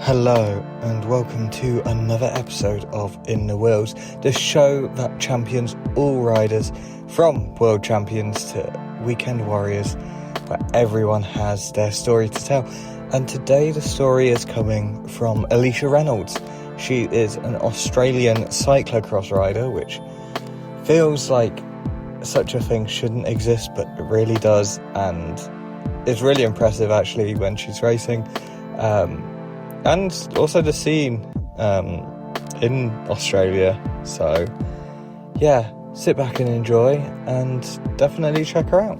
Hello and welcome to another episode of In the Wheels, the show that champions all riders from world champions to weekend warriors, where everyone has their story to tell. And today the story is coming from Alicia Reynolds. She is an Australian cyclocross rider, which feels like such a thing shouldn't exist, but it really does, and it's really impressive actually when she's racing. And also the scene in Australia. So, yeah, sit back and enjoy, and definitely check her out.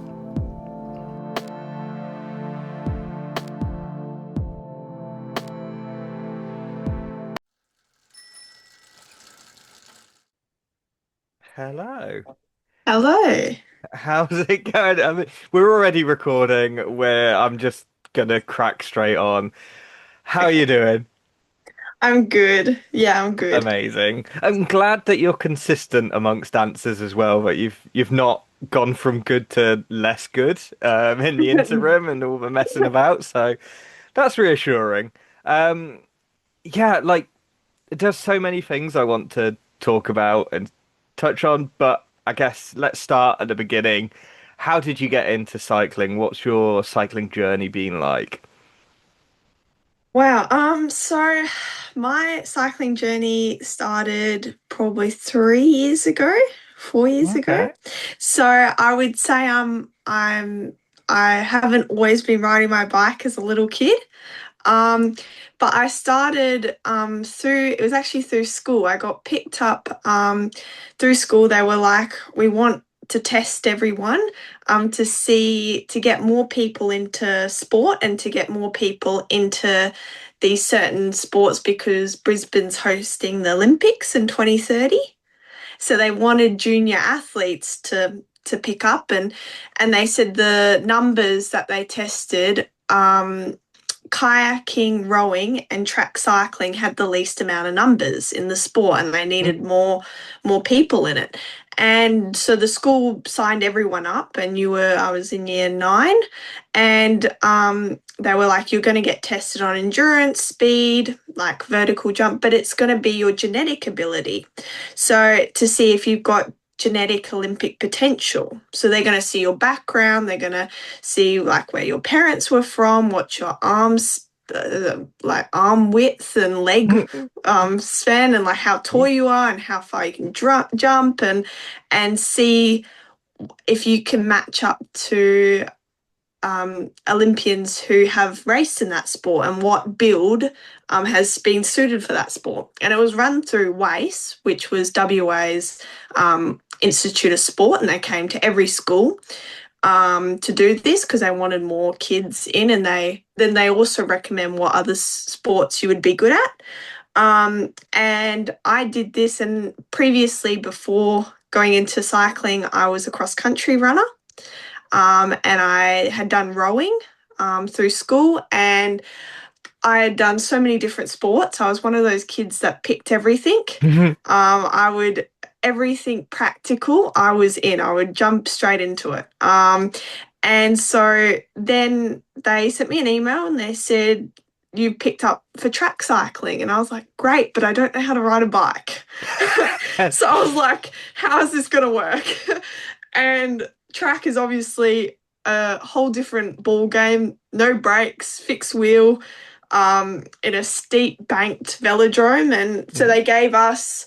Hello. Hello. How's it going? I mean, we're already recording where I'm just gonna crack straight on. How are you doing? I'm good. Yeah, I'm good. Amazing. I'm glad that you're consistent amongst dancers as well, but you've not gone from good to less good in the interim and all the messing about, so that's reassuring. Um, yeah, like there's so many things I want to talk about and touch on, but I guess let's start at the beginning. How did you get into cycling? What's your cycling journey been like? Wow. So my cycling journey started probably 3 years ago, 4 years ago. Okay. So I would say I haven't always been riding my bike as a little kid. Um, but I started through, it was actually through school. I got picked up through school. They were like, we want to test everyone to get more people into sport and to get more people into these certain sports because Brisbane's hosting the Olympics in 2030. So they wanted junior athletes to pick up, and they said the numbers that they tested, kayaking, rowing, and track cycling had the least amount of numbers in the sport, and they needed more people in it. And so the school signed everyone up, and I was in year 9, and they were like, you're going to get tested on endurance, speed, like vertical jump, but it's going to be your genetic ability. So to see if you've got genetic Olympic potential. So they're going to see your background, they're going to see like where your parents were from, what your arms like arm width and leg span, and like how tall you are and how far you can jump, and see if you can match up to Olympians who have raced in that sport and what build has been suited for that sport. And it was run through WACE, which was WA's Institute of Sport, and they came to every school to do this because they wanted more kids in, and they also recommend what other sports you would be good at. And I did this, and previously, before going into cycling, I was a cross country runner, and I had done rowing through school, and I had done so many different sports. I was one of those kids that picked everything. I would everything practical. I was in. I would jump straight into it. And so then they sent me an email and they said, you picked up for track cycling. And I was like, great, but I don't know how to ride a bike. So I was like, how is this going to work? And track is obviously a whole different ball game. No brakes, fixed wheel, in a steep banked velodrome. And so they gave us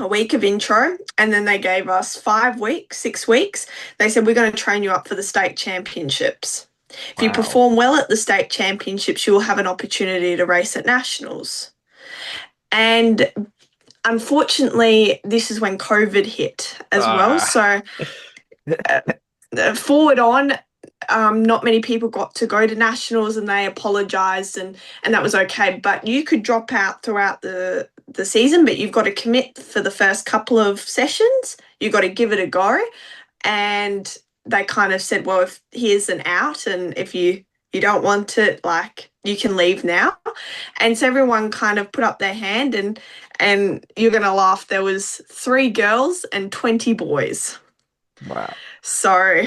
a week of intro, and then they gave us 5 weeks, 6 weeks. They said, we're going to train you up for the state championships. If you Wow. perform well at the state championships, you will have an opportunity to race at nationals. And unfortunately, this is when COVID hit as well. Ah. So forward on, not many people got to go to nationals, and they apologized, and that was okay. But you could drop out throughout the season, but you've got to commit for the first couple of sessions. You've got to give it a go. And they kind of said, well, if here's an out, and if you don't want it, like you can leave now. And so everyone kind of put up their hand, and you're gonna laugh. There was 3 girls and 20 boys. Wow. So,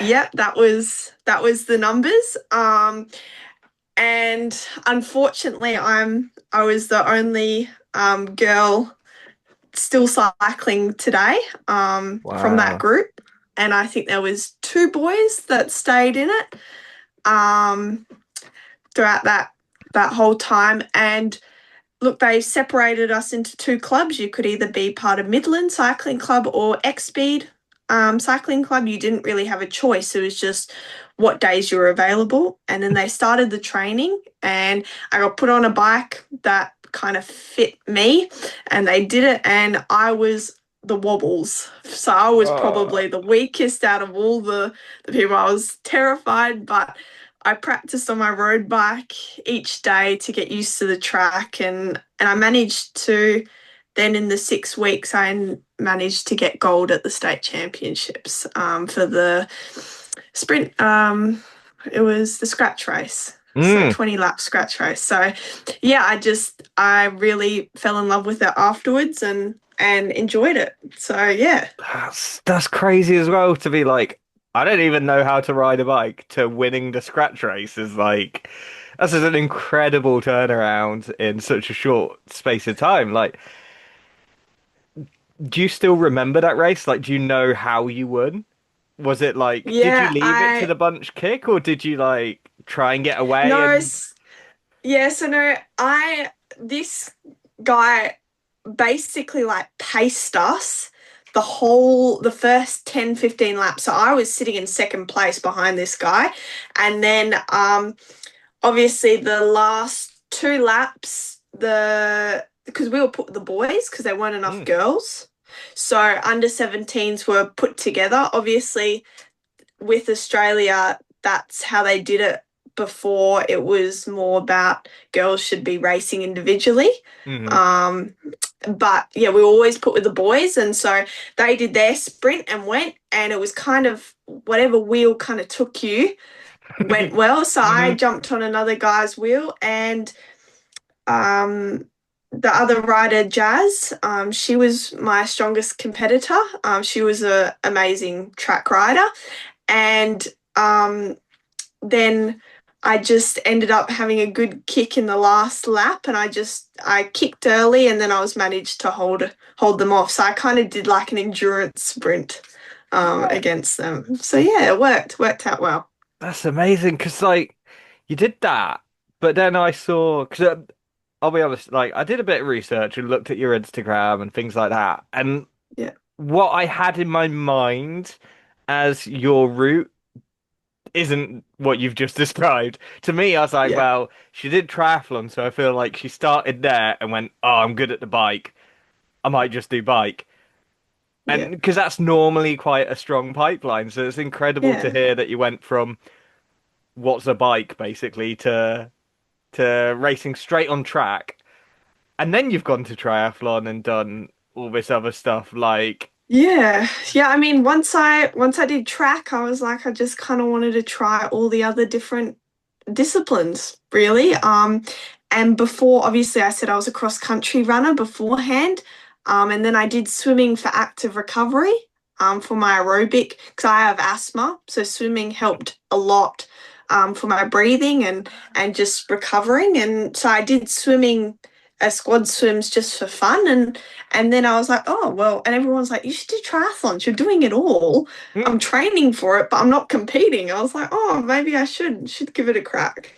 yeah, that was the numbers. And unfortunately, I was the only girl still cycling today from that Wow. group, and I think there was two boys that stayed in it um, throughout that whole time. And look, they separated us into two clubs. You could either be part of Midland Cycling Club or X Speed Cycling Club. You didn't really have a choice. It was just what days you were available. And then they started the training, and I got put on a bike that kind of fit me, and they did it. And I was the wobbles. So I was Oh. probably the weakest out of all the people. I was terrified, but I practiced on my road bike each day to get used to the track, and I managed to then in the 6 weeks managed to get gold at the state championships for the sprint. It was the scratch race. So Mm. 20 lap scratch race. So yeah, I really fell in love with it afterwards and enjoyed it. So yeah. That's crazy as well to be like, I don't even know how to ride a bike to winning the scratch race is like that's just an incredible turnaround in such a short space of time. Like, do you still remember that race? Like, do you know how you won? Was it like, did you Yeah, leave it to I the bunch kick or did you like try and get away no and s- yeah, so no, I this guy basically like paced us the first 10, 15 laps. So I was sitting in second place behind this guy. And then obviously the last two laps, the because we were put the boys because there weren't enough Mm, girls. So under 17s were put together. Obviously, with Australia, that's how they did it before. It was more about girls should be racing individually. hmm. Um, but yeah, we were always put with the boys, and so they did their sprint and went, and it was kind of whatever wheel kind of took you went well. So I Hmm. jumped on another guy's wheel, and um, the other rider, Jazz, she was my strongest competitor. She was an amazing track rider, and then I just ended up having a good kick in the last lap, and I kicked early, and then I was managed to hold them off. So I kind of did like an endurance sprint against them. So yeah, it worked out well. That's amazing because like you did that, but then I saw because I'll be honest, like I did a bit of research and looked at your Instagram and things like that, and Yeah, what I had in my mind as your route isn't what you've just described. To me, I was like, yeah, well, she did triathlon, so I feel like she started there and went, oh, I'm good at the bike. I might just do bike. yeah, And because that's normally quite a strong pipeline, so it's incredible to yeah, hear that you went from what's a bike basically to racing straight on track, and then you've gone to triathlon and done all this other stuff like, yeah, yeah. I mean, once I did track, I was like, I just kind of wanted to try all the other different disciplines, really. And before, obviously, I said I was a cross country runner beforehand. And then I did swimming for active recovery, for my aerobic, because I have asthma. So swimming helped a lot, for my breathing and just recovering. And so I did swimming, squad swims just for fun. And then I was like, oh, well, and everyone's like, you should do triathlons. You're doing it all. hmm, I'm training for it, but I'm not competing. I was like, oh, maybe I should give it a crack.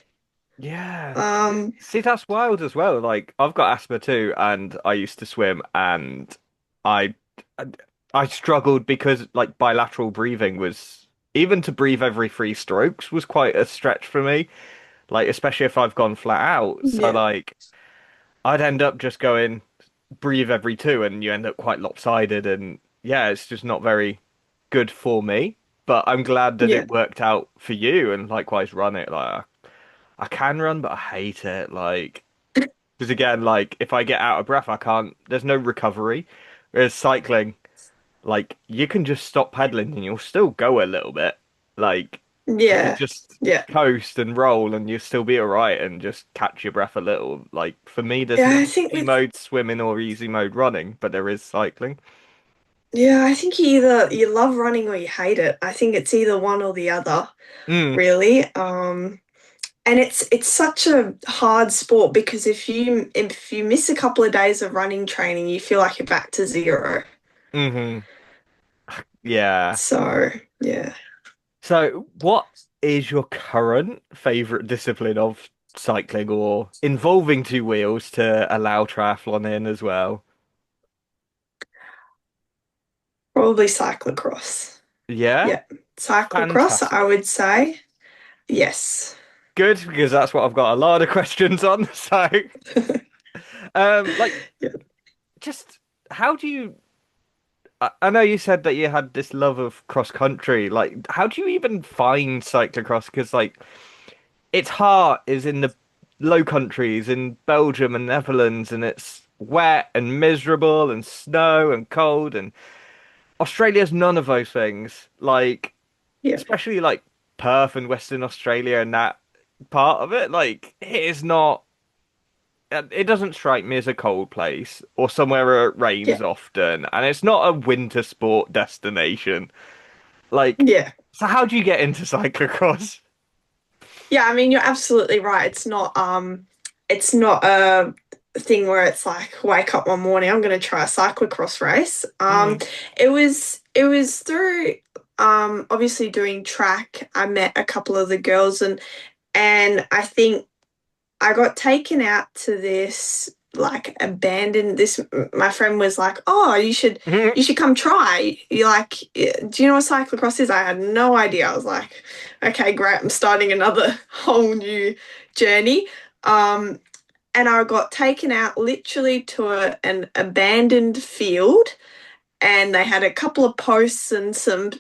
yeah. Um, See, that's wild as well. Like, I've got asthma too, and I used to swim, and I, I I struggled because like bilateral breathing was even to breathe every 3 strokes was quite a stretch for me. Like, especially if I've gone flat out. So yeah, like, I'd end up just going breathe every two, and you end up quite lopsided, and yeah, it's just not very good for me. But I'm glad that yeah, it worked out for you, and likewise run it. Like, I can run, but I hate it. Like. Because again, like if I get out of breath, I can't. There's no recovery. Whereas cycling, like you can just stop pedaling and you'll still go a little bit. Like you could yeah, just yeah. coast and roll and you'll still be all right and just catch your breath a little. Like for me, there's Yeah, no I think easy with mode swimming or easy mode running, but there is cycling. yeah, I think you love running or you hate it. I think it's either one or the other, Mm, really. And it's such a hard sport because if you miss a couple of days of running training, you feel like you're back to zero. Hmm. Yeah. So, yeah. So, what is your current favorite discipline of cycling or involving two wheels to allow triathlon in as well? Probably cyclocross. Yeah, Yeah. Cyclocross, I fantastic. would say. Yes. Good, because that's what I've got a lot of questions on. So, like, Yeah. just how do you? I know you said that you had this love of cross country. Like, how do you even find cyclocross? Because like, its heart is in the Low Countries in Belgium and Netherlands, and it's wet and miserable and snow and cold. And Australia's none of those things. Like, Yeah. especially like Perth and Western Australia and that part of it. Like, it is not. It doesn't strike me as a cold place or somewhere where it Yeah. rains often, and it's not a winter sport destination. Like, Yeah. so how do you get into cyclocross? Yeah, I mean, you're absolutely right. It's not a thing where it's like wake up one morning, I'm going to try a cyclocross race. Mm. It was through obviously doing track. I met a couple of the girls and I think I got taken out to this like abandoned this my friend was like, "Oh, you should come try." You like, do you know what cyclocross is? I had no idea. I was like, "Okay, great. I'm starting another whole new journey." Um and I got taken out literally to an abandoned field and they had a couple of posts and some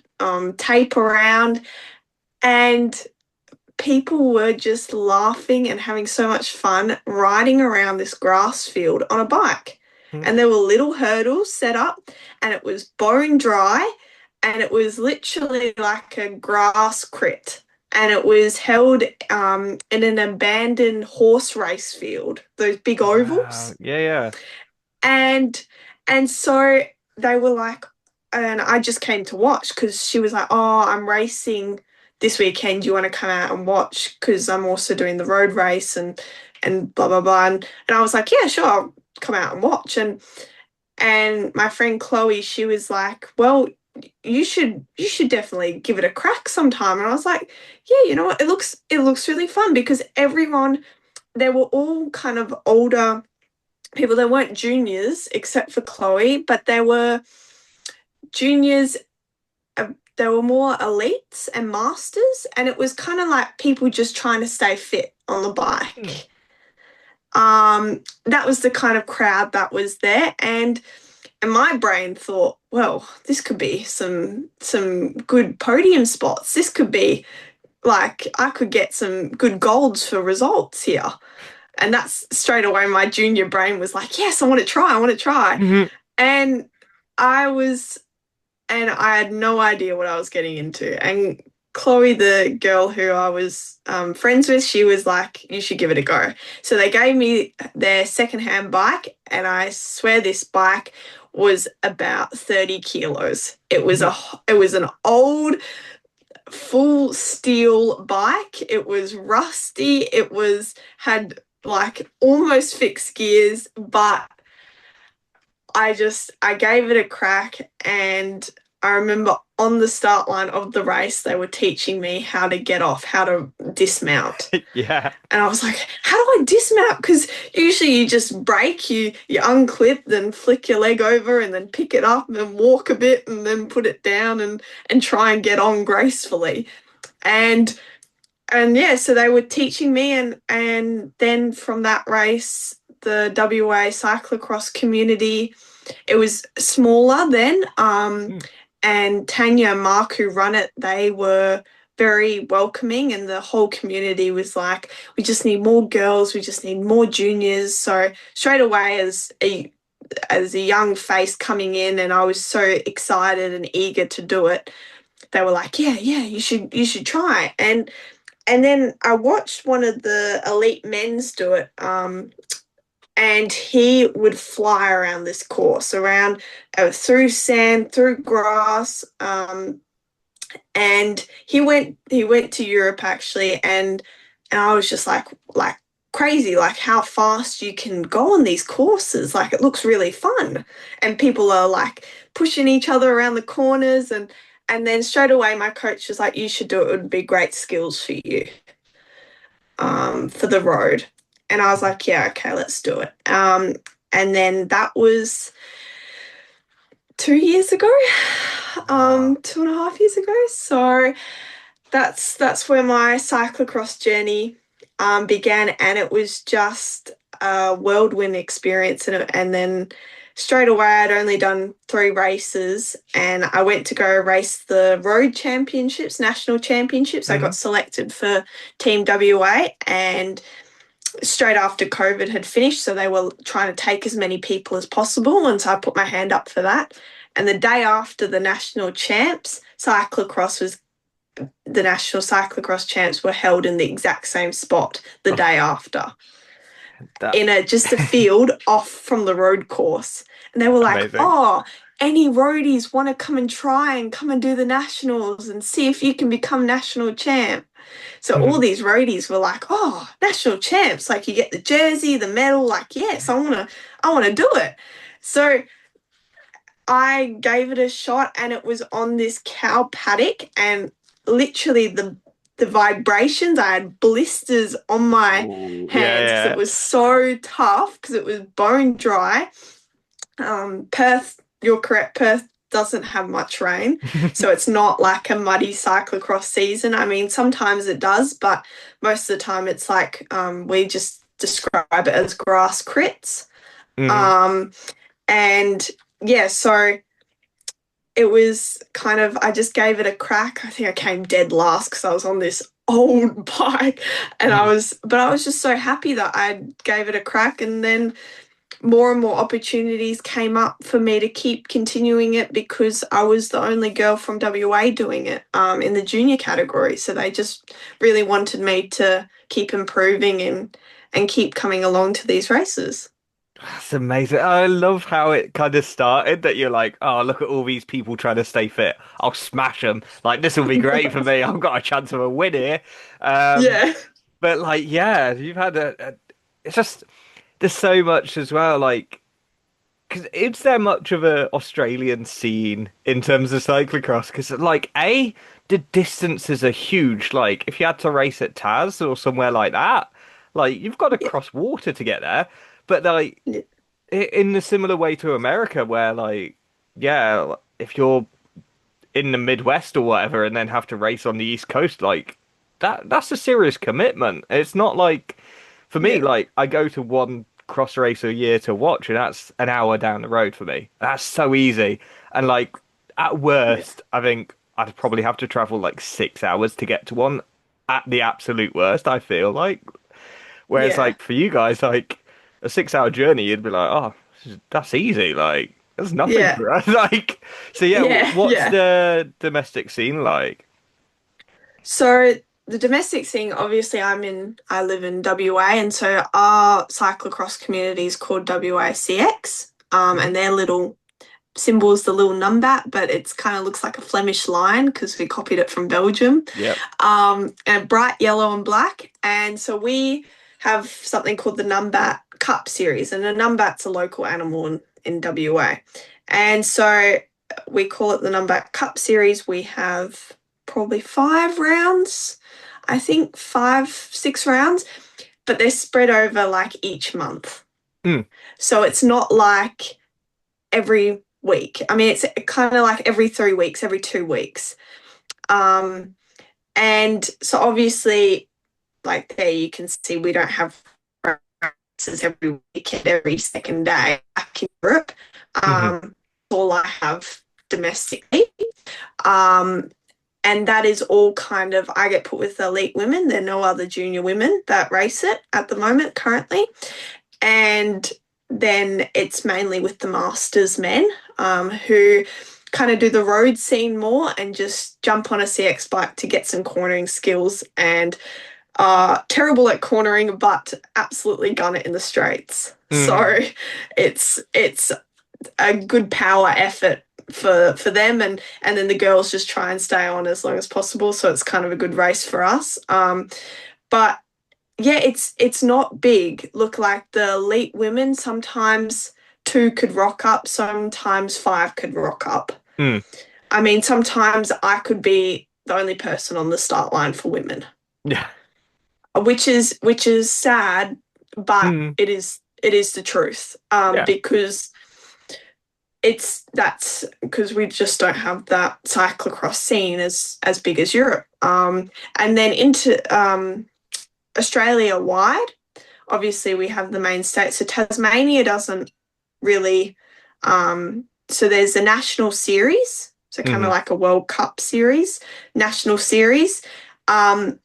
tape around and people were just laughing and having so much fun riding around this grass field on a bike. And there were little hurdles set up, and it was bone dry, and it was literally like a grass crit. And it was held in an abandoned horse race field, those big Wow. ovals. Yeah, yeah. And and so they were like, and I just came to watch because she was like, "Oh, I'm racing this weekend. Do you want to come out and watch? Because I'm also doing the road race and blah blah blah." And I was like, "Yeah, sure, I'll come out and watch." And my friend Chloe, she was like, "Well, you should definitely give it a crack sometime." And I was like, "Yeah, you know what? It looks really fun because everyone they were all kind of older people. They weren't juniors except for Chloe, but they were juniors. They were more elites and masters, and it was kind of like people just trying to stay fit on the Hmm. bike. That was the kind of crowd that was there, and my brain thought, well, this could be some good podium spots. This could be like I could get some good golds for results here. And that's straight away my junior brain was like, yes, I want to try, I want to try. And I was, and I had no idea what I was getting into. And Chloe, the girl who I was friends with, she was like, you should give it a go. So they gave me their secondhand bike, and I swear this bike was about 30 kilos. It was an old full steel bike. It was rusty. It was had like almost fixed gears, but I gave it a crack and I remember on the start line of the race they were teaching me how to get off, how to dismount. Yeah. And I was like, how do I dismount? Because usually you just brake, you unclip, then flick your leg over and then pick it up and walk a bit and then put it down and try and get on gracefully. And and yeah, so they were teaching me and then from that race, the WA cyclocross community, it was smaller then. Hmm. And Tanya and Mark who run it, they were very welcoming and the whole community was like, we just need more girls, we just need more juniors. So straight away as a young face coming in and I was so excited and eager to do it, they were like, yeah, yeah, you should try. And then I watched one of the elite men's do it, and he would fly around this course, around through sand, through grass, and he went to Europe actually, And I was just like crazy, like how fast you can go on these courses. Like it looks really fun. And people are like pushing each other around the corners and then straight away my coach was like, you should do it. It would be great skills for you for the road. And I was like, yeah, okay, let's do it. And then that was 2 years ago, Wow. 2.5 years ago. So that's where my cyclocross journey began, and it was just a whirlwind experience. And then straight away, I'd only done 3 races, and I went to go race the road championships, national championships. I Hmm. got selected for Team WA, and straight after COVID had finished, so they were trying to take as many people as possible, and so I put my hand up for that. And the day after the national champs, cyclocross was the national cyclocross champs were held in the exact same spot the day Oh, after that in a just a field off from the road course. And they were like, amazing. "Oh, any roadies want to come and try and come and do the nationals and see if you can become national champ." So all Mhm. these roadies were like, "Oh, national champs! Like you get the jersey, the medal. Like yes, I want to do it." So I gave it a shot, and it was on this cow paddock, and literally the vibrations, I had blisters on my Ooh, hands because it yeah, was so tough because it was bone dry. Perth, you're correct, Perth doesn't have much rain, yeah. so it's not like a muddy cyclocross season. I mean, sometimes it does, but most of the time it's like we just describe it as grass crits. Hmm. Um, and yeah, so it was kind of, I just gave it a crack. I think I came dead last because I was on this old bike but I was just so happy that I gave it a crack. And then more and more opportunities came up for me to keep continuing it because I was the only girl from WA doing it in the junior category. So they just really wanted me to keep improving and keep coming along to these races. That's amazing. I love how it kind of started that you're like, oh, look at all these people trying to stay fit. I'll smash them. Like, this will be great for me. I've got a chance of a win here. Um, Yeah. but like, yeah, you've had it's just, there's so much as well. Like, because is there much of a Australian scene in terms of cyclocross? Because like, the distances are huge. Like, if you had to race at Taz or somewhere like that, like, you've got to Yeah. cross water to get there. But like, in the similar way to America, where like, yeah, if you're in the Midwest or whatever, and then have to race on the East Coast, like that's a serious commitment. It's not like for me, Yeah. like I go to one cross race a year to watch, and that's an hour down the road for me. That's so easy. And like at Yeah. worst, I think I'd probably have to travel like 6 hours to get to one. At the absolute worst, I feel like. Whereas Yeah. like for you guys, like a 6 hour journey, you'd be like, oh, that's easy. Like that's nothing Yeah. for us. Like so, yeah. Yeah. What's Yeah. the domestic scene like? So the domestic thing, obviously I live in WA, and so our cyclocross community is called WACX. Mhm. And their little symbol's the little numbat, but it's kind of looks like a Flemish line because we copied it from Belgium. Yep. And bright yellow and black. And so we have something called the Numbat Cup series, and a numbat's a local animal in WA. And so we call it the Numbat Cup series. We have probably 5 rounds, I think 5, 6 rounds, but they're spread over like each month. Mm. So it's not like every week. I mean, it's kind of like every 3 weeks, every 2 weeks. Um, and so obviously, like there you can see we don't have races every weekend, every second day back in Europe. Hmm. All I have domestically. Um, and that is all kind of, I get put with elite women. There are no other junior women that race it at the moment currently. And then it's mainly with the masters men who kind of do the road scene more and just jump on a CX bike to get some cornering skills and are terrible at cornering but absolutely gun it in the straights. Hmm. So it's a good power effort for them, and then the girls just try and stay on as long as possible, so it's kind of a good race for us. But yeah, it's not big. Look, like the elite women, sometimes two could rock up, sometimes five could rock up. Mm. I mean, sometimes I could be the only person on the start line for women, Yeah. which is sad, but Mm. it is the truth. Yeah. Because that's because we just don't have that cyclocross scene as big as Europe. And then into Australia wide, obviously we have the main states. So Tasmania doesn't really. So there's a national series, so kind of Hmm. like a World Cup series, national series, um,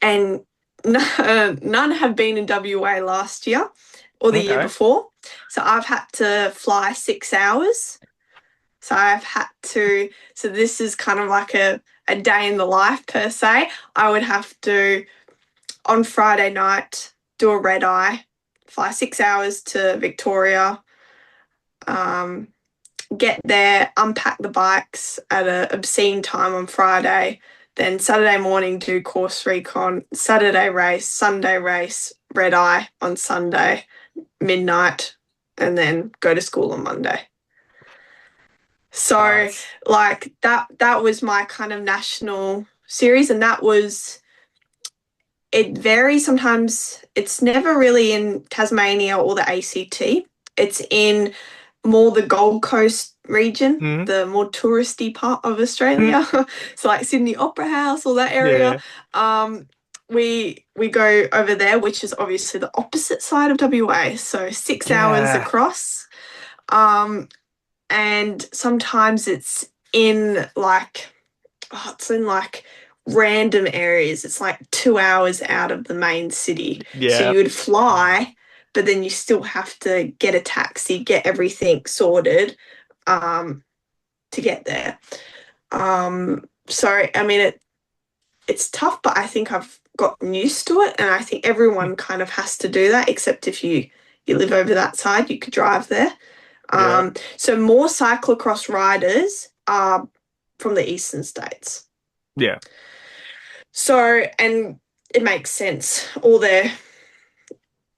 and none have been in WA last year or the year Okay. before. So I've had to fly 6 hours. So I've had to. So this is kind of like a day in the life per se. I would have to on Friday night do a red eye, fly 6 hours to Victoria, um, get there, unpack the bikes at an obscene time on Friday, then Saturday morning do course recon, Saturday race, Sunday race, red eye on Sunday, midnight, and then go to school on Monday. So That's like that was my kind of national series, and that was it varies sometimes. It's never really in Tasmania or the ACT. It's in more the Gold Coast region, mm. the more touristy part of Australia. So like Sydney Opera House, all that area. Yeah. Um, we go over there, which is obviously the opposite side of WA. So 6 hours Yeah. across. Um, and sometimes it's in like random areas. It's like 2 hours out of the main city. So Yeah. you would fly, but then you still have to get a taxi, get everything sorted um, to get there. So I mean it's tough, but I think I've gotten used to it, and I think everyone kind of has to do that, except if you live over that side, you could drive there. Yeah. So more cyclocross riders are from the eastern states. Yeah. So, and it makes sense. All their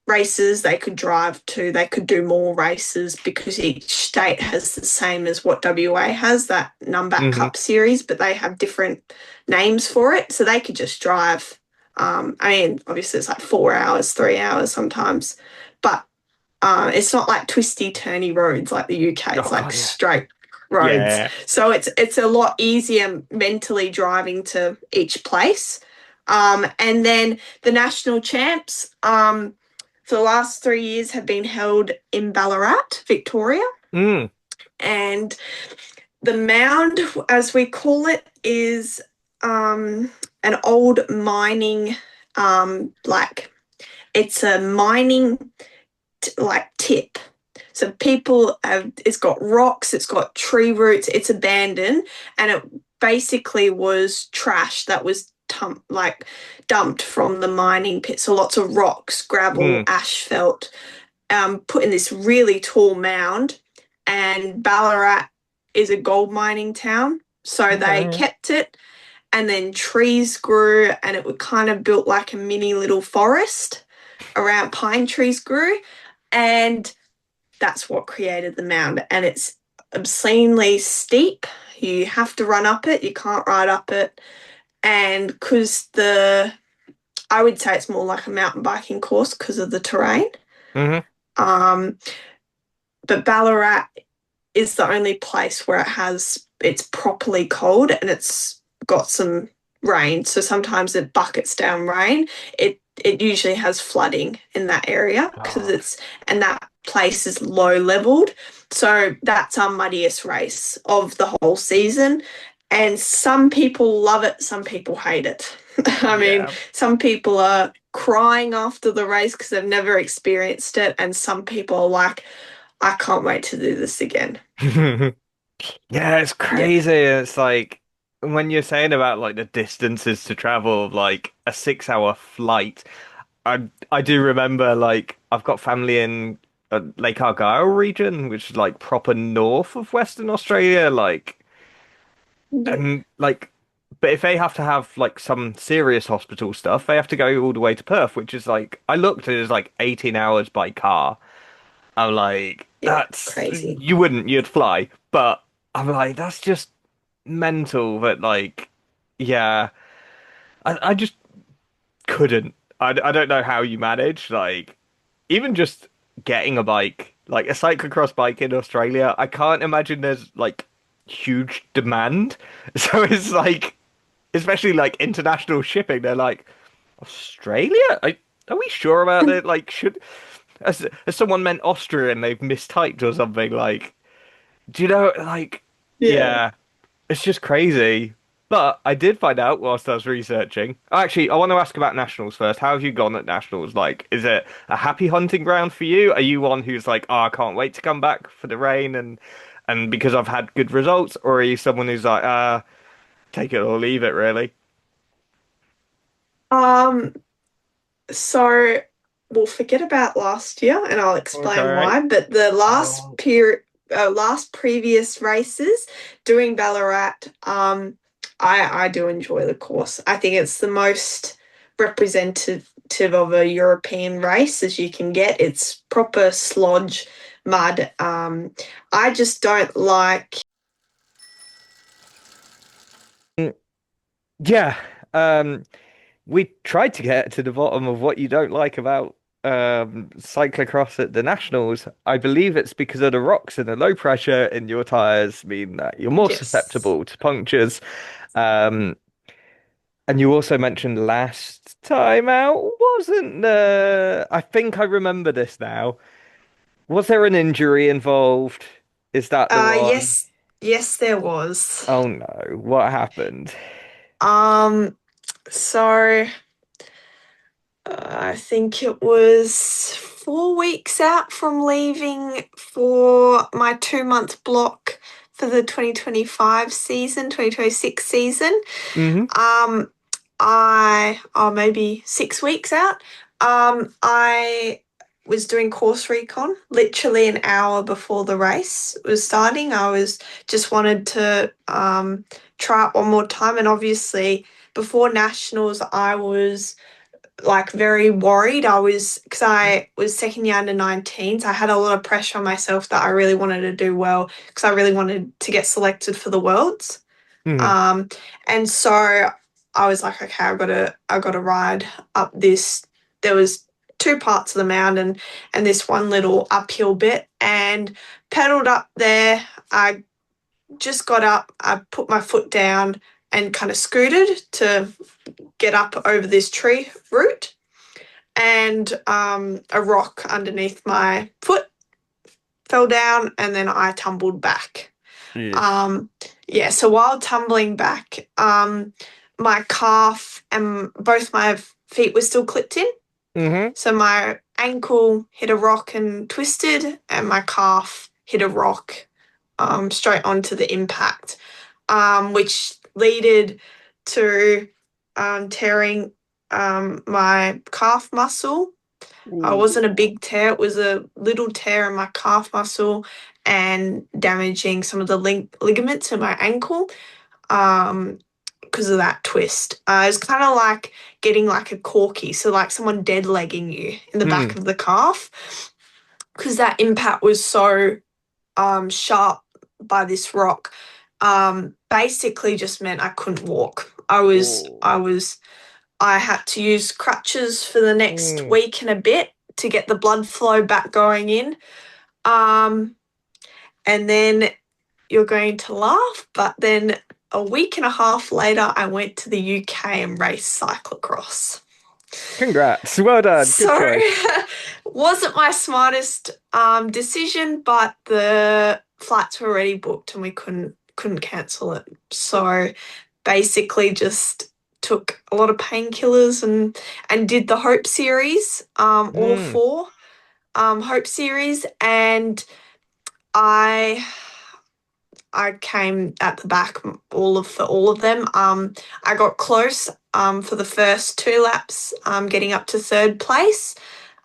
races they could drive to, they could do more races because each state has the same as what WA has, that Numbat Hmm. Cup series, but they have different names for it. So they could just drive. I mean, obviously it's like 4 hours, 3 hours sometimes, but it's not like twisty, turny roads like the UK. Oh It's like God, yeah. straight roads. Yeah. So it's a lot easier mentally driving to each place. And then the national champs for the last 3 years have been held in Ballarat, Victoria. Mm. And the mound, as we call it, is an old mining, like it's a mining like tip. So people have, it's got rocks, it's got tree roots, it's abandoned, and it basically was trash that was dumped from the mining pit. So lots of rocks, gravel, Mm. asphalt, put in this really tall mound. And Ballarat is a gold mining town, so they Okay. kept it. And then trees grew, and it would kind of built like a mini little forest around pine trees grew, and that's what created the mound. And it's obscenely steep. You have to run up it. You can't ride up it. And I would say it's more like a mountain biking course because of the terrain. Hmm. Um, but Ballarat is the only place where it's properly cold and it's got some rain. So sometimes it buckets down rain. It usually has flooding in that area because Oh. and that place is low leveled. So that's our muddiest race of the whole season. And some people love it, some people hate it. I mean, Yeah. some people are crying after the race because they've never experienced it, and some people are like, I can't wait to do this again. Yeah, it's Yeah. crazy. It's like when you're saying about like the distances to travel, like a 6 hour flight. I do remember like I've got family in Lake Argyle region, which is like proper north of Western Australia, like Yeah. and like but if they have to have like some serious hospital stuff, they have to go all the way to Perth, which is like I looked at it as like 18 hours by car. I'm like, Yeah, that's crazy. you wouldn't, you'd fly. But I'm like, that's just mental that like yeah. I just couldn't. I don't know how you manage, like even just getting a bike, like a cyclocross bike in Australia, I can't imagine there's like huge demand. So it's like especially like international shipping, they're like, Australia? Are we sure about it? Like, has someone meant Austria and they've mistyped or something? Like, do you know? Like, Yeah. yeah, it's just crazy. But I did find out whilst I was researching. Actually, I want to ask about nationals first. How have you gone at nationals? Like, is it a happy hunting ground for you? Are you one who's like, oh, I can't wait to come back for the rain and because I've had good results, or are you someone who's like, take it or leave it, really? Um, so we'll forget about last year and I'll explain Okay. why. But the Oh. last previous races doing Ballarat, I do enjoy the course. I think it's the most representative of a European race as you can get. It's proper slodge mud. I just don't like. Yeah. Um, we tried to get to the bottom of what you don't like about cyclocross at the Nationals. I believe it's because of the rocks and the low pressure in your tires mean that you're more Yes. susceptible to punctures. Um, and you also mentioned last time out, wasn't there? I think I remember this now. Was there an injury involved? Is that the one? Yes, yes, there was. Oh no, what happened? Um, so I think it was 4 weeks out from leaving for my 2 month block for the 2025 season, 2026 season. Hmm. Um, maybe 6 weeks out. I was doing course recon literally an hour before the race was starting. I was just wanted to try it one more time, and obviously before nationals, I was like very worried. Because I was second year under 19s. I had a lot of pressure on myself that I really wanted to do well because I really wanted to get selected for the Worlds. Hmm. Um, and so I was like, okay, I gotta ride up this. There was two parts of the mountain and this one little uphill bit, and pedaled up there. I just got up, I put my foot down and kind of scooted to get up over this tree root, and a rock underneath my foot fell down, and then I tumbled back. Jeez. Um, yeah, so while tumbling back, my calf and both my feet were still clipped in. Hmm. So my ankle hit a rock and twisted, and my calf hit a rock straight onto the impact, which leaded to tearing my calf muscle. It wasn't a big tear, it was a little tear in my calf muscle and damaging some of the ligaments in my ankle because of that twist. It's kind of like getting like a corky, so like someone dead legging you in the back Mm. of the calf because that impact was so sharp by this rock. Basically just meant I couldn't walk. Oh. I had to use crutches for the next Mm. week and a bit to get the blood flow back going in. Um, and then you're going to laugh, but then a week and a half later, I went to the UK and raced cyclocross. Congrats. Well done. Good So, choice. wasn't my smartest decision, but the flights were already booked and we couldn't cancel it. So, basically, just took a lot of painkillers and did the Hope series, all Mm. four Hope series, and I I came at the back for all of them. I got close for the first two laps, getting up to third place.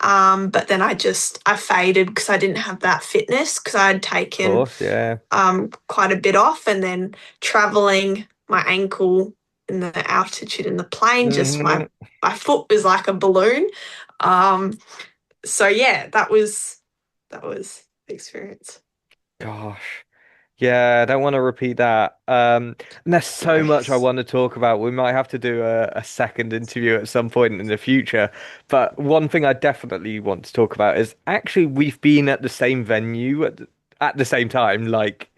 But then I faded because I didn't have that fitness because I had Of taken course, yeah. quite a bit off, and then traveling my ankle. in the altitude in the plane, just Hmm. my foot was like a balloon. Um, so yeah, that was the experience. Gosh. Yeah, I don't want to repeat that. And there's so No. much I want to talk about. We might have to do a second interview at some point in the future. But one thing I definitely want to talk about is actually we've been at the same venue at the same time, like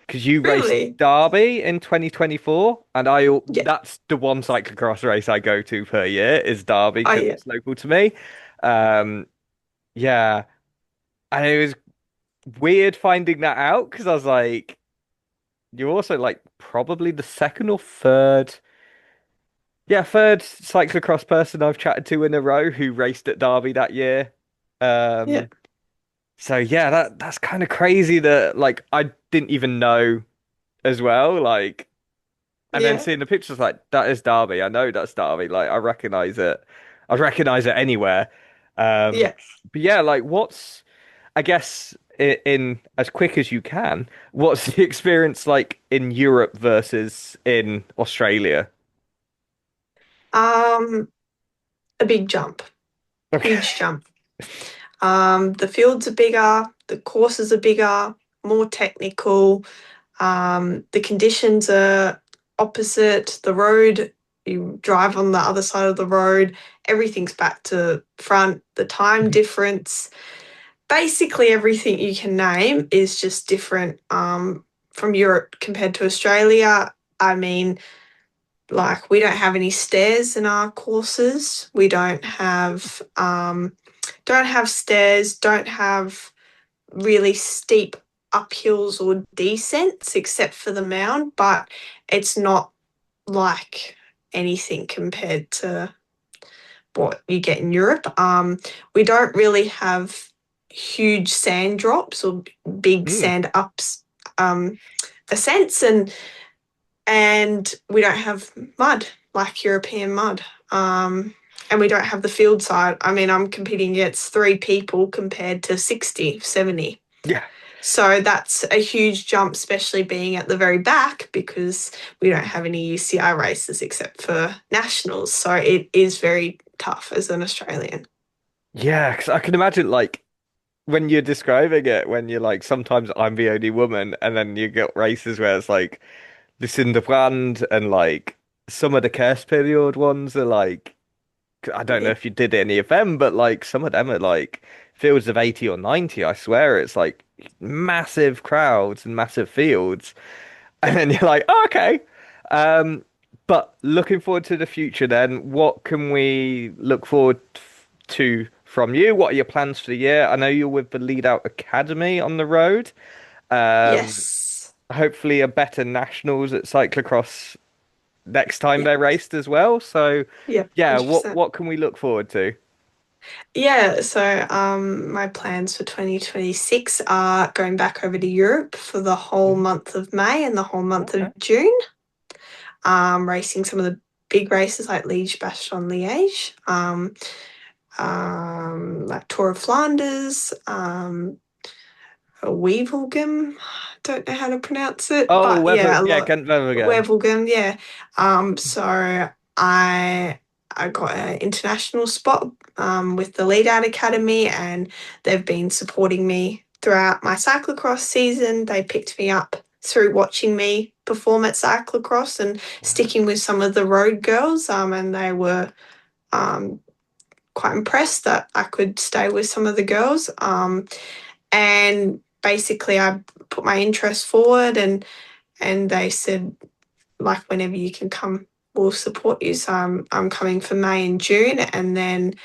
because you raced Really? Derby in 2024, and Yeah. that's the one cyclocross race I go to per year is Derby Oh because yeah. it's local to me. Um, yeah, and it was weird finding that out because I was like. You're also like probably the second or third, yeah, third cyclocross person I've chatted to in a row who raced at Derby that year. Yeah. Um, so yeah, that's kind of crazy that like I didn't even know as well. Like, and then Yeah. seeing the pictures, like that is Derby. I know that's Derby. Like, I recognize it. I'd recognize it anywhere. Yeah. But yeah, like, I guess in as quick as you can, what's the experience like in Europe versus in Australia? Um, a big jump. Okay. Huge jump. The fields are bigger, the courses are bigger, more technical. The conditions are opposite. The road, you drive on the other side of the road, everything's back to front. The time difference, basically everything you can name is just different from Europe compared to Australia. I mean, like we don't have any stairs in our courses. We don't have stairs, don't have really steep uphills or descents except for the mound, but it's not like anything compared to what you get in Europe. We don't really have huge sand drops or big Mm, sand ups ascents, and we don't have mud like European mud. And we don't have the field side. I mean, I'm competing against three people compared to 60, 70. yeah. So that's a huge jump, especially being at the very back because we don't have any UCI races except for nationals. So it is very tough as an Australian. Yeah, because I can imagine like when you're describing it, when you're like, sometimes I'm the only woman, and then you get races where it's like Lucinda Brand and like some of the Curse period ones are like I don't know Yeah. if you did any of them, but like some of them are like fields of 80 or 90. I swear it's like massive crowds and massive fields. And then you're like, oh, okay. Um, but looking forward to the future then, what can we look forward to from you? What are your plans for the year? I know you're with the Lead Out Academy on the road. Um, Yes. hopefully a better nationals at cyclocross next time Yeah. they're raced as well. So Yeah. yeah, what 100%. what can we look forward to? Yeah, so my plans for 2026 are going back over to Europe for the whole Mhm. month of May and the whole month of Okay. June, racing some of the big races like Liège, Bastogne, Liège, like Tour of Flanders, Wevelgem. Don't know how to pronounce it, Oh, but yeah, a yeah, lot. Kent again. Wevelgem, yeah. So I got an international spot with the Lead Out Academy, and they've been supporting me throughout my cyclocross season. They picked me up through watching me perform at cyclocross and sticking with some of the road girls, and they were um, quite impressed that I could stay with some of the girls. And basically, I put my interest forward, and they said, like, whenever you can come, we'll support you. So I'm coming for May and June, and then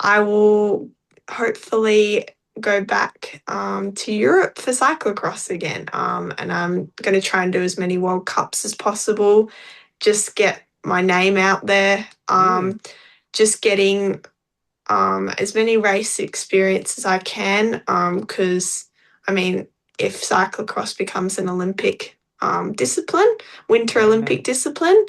I will hopefully go back to Europe for cyclocross again. And I'm going to try and do as many World Cups as possible, just get my name out there, Mm, just getting as many race experience as I can. Because, I mean, if cyclocross becomes an Olympic discipline, Winter yeah. Olympic discipline,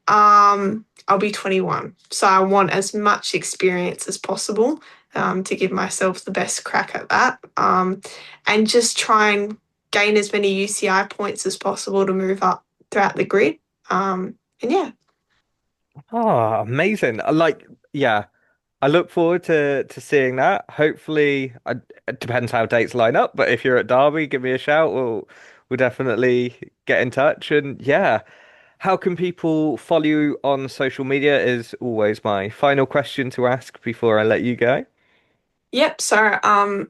I'll be 21. So I want as much experience as possible to give myself the best crack at that, and just try and gain as many UCI points as possible to move up throughout the grid. And yeah. Oh, amazing. Yeah, I look forward to seeing that. Hopefully, it depends how dates line up, but if you're at Derby, give me a shout. We'll definitely get in touch. And yeah, how can people follow you on social media is always my final question to ask before I let you go. Yep. So,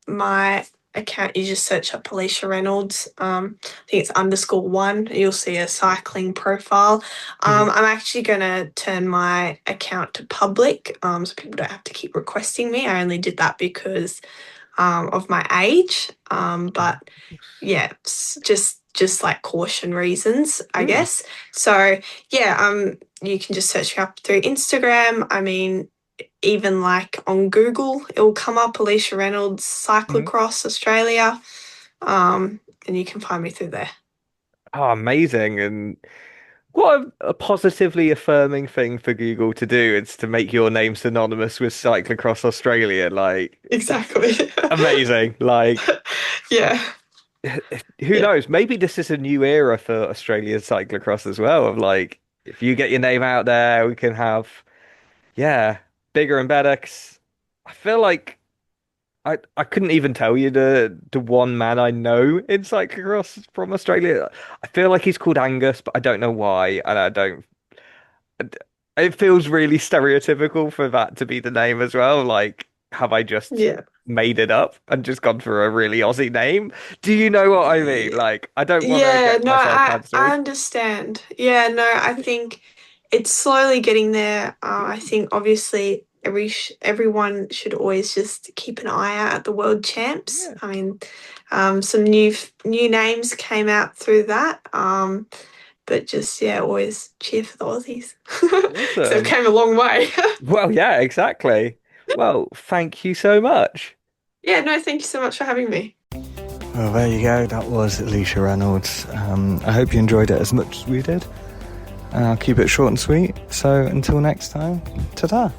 my account, you just search up Alicia Reynolds. I think it's _1. You'll see a cycling profile. Hmm. I'm actually gonna turn my account to public, so people don't have to keep requesting me. I only did that because of my age. But yeah, just like caution reasons, I Mm, guess. So yeah, you can just search me up through Instagram. I mean, even like on Google, it will come up Alicia Reynolds mm. Cyclocross Australia. And you can find me through there. Oh, amazing. And what a positively affirming thing for Google to do. It's to make your name synonymous with Cyclocross Australia. Like, Exactly. amazing. Like, Yeah. who Yeah. knows? Maybe this is a new era for Australian cyclocross as well. Of like, if you get your name out there, we can have, yeah, bigger and better. 'Cause I feel like I couldn't even tell you the one man I know in cyclocross from Australia. I feel like he's called Angus, but I don't know why, and I don't. It feels really stereotypical for that to be the name as well. Like, have I just Yeah. made it up and just gone for a really Aussie name? Do you know what I mean? Yeah. Like, I don't want to Yeah, get no, myself I cancelled. understand. Yeah, no, I think it's slowly getting there. I think obviously everyone should always just keep an eye out at the world champs. Yeah, I mean, some new names came out through that. But just yeah, always cheer for the Aussies because they've awesome. came a long way. Well, yeah, exactly. Well, thank you so much. Yeah, no, thank you so much for having me. Well, there you go. That was Alicia Reynolds. I hope you enjoyed it as much as we did. I'll keep it short and sweet. So until next time, ta-ta.